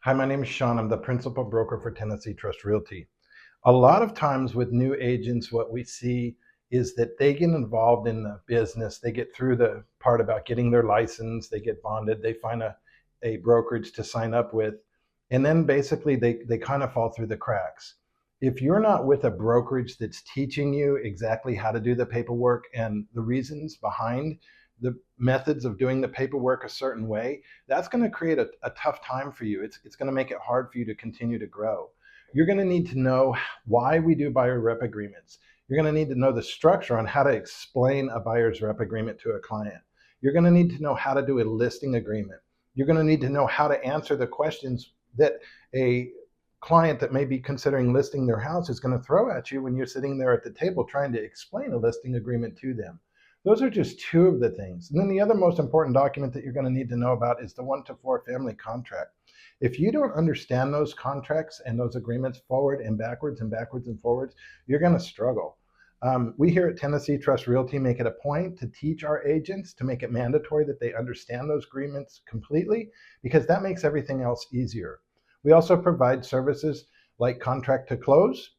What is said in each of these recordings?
Hi, my name is Sean. I'm the principal broker for Tennessee Trust Realty. A lot of times with new agents, what we see is that they get involved in the business. They get through the part about getting their license, they get bonded, they find a brokerage to sign up with, and then basically they kind of fall through the cracks. If you're not with a brokerage that's teaching you exactly how to do the paperwork and the reasons behind the methods of doing the paperwork a certain way, that's going to create a tough time for you. It's going to make it hard for you to continue to grow. You're going to need to know why we do buyer rep agreements. You're going to need to know the structure on how to explain a buyer's rep agreement to a client. You're going to need to know how to do a listing agreement. You're going to need to know how to answer the questions that a client that may be considering listing their house is going to throw at you when you're sitting there at the table trying to explain a listing agreement to them. Those are just two of the things. And then the other most important document that you're going to need to know about is the 1-to-4 family contract. If you don't understand those contracts and those agreements forward and backwards and backwards and forwards, you're going to struggle. We here at Tennessee Trust Realty make it a point to teach our agents to make it mandatory that they understand those agreements completely, because that makes everything else easier. We also provide services like contract to close.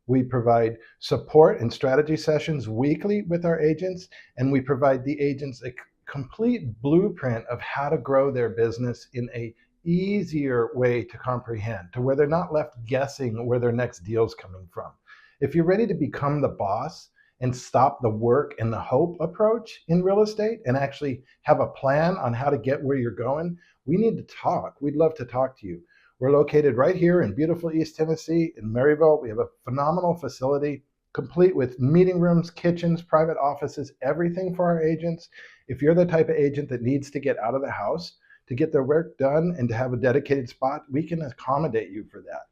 We provide support and strategy sessions weekly with our agents, and we provide the agents a complete blueprint of how to grow their business in a easier way to comprehend, to where they're not left guessing where their next deal is coming from. If you're ready to become the boss and stop the work and the hope approach in real estate and actually have a plan on how to get where you're going, we need to talk. We'd love to talk to you. We're located right here in beautiful East Tennessee in Maryville. We have a phenomenal facility complete with meeting rooms, kitchens, private offices, everything for our agents. If you're the type of agent that needs to get out of the house to get their work done and to have a dedicated spot, we can accommodate you for that.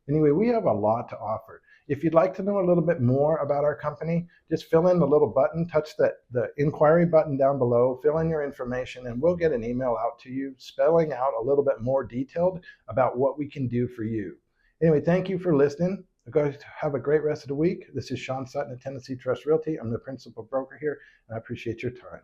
Anyway, we have a lot to offer. If you'd like to know a little bit more about our company, just fill in the little button, touch the inquiry button down below, fill in your information, and we'll get an email out to you spelling out a little bit more detailed about what we can do for you. Anyway, thank you for listening. Guys, have a great rest of the week. This is Sean Sutton at Tennessee Trust Realty. I'm the principal broker here, and I appreciate your time.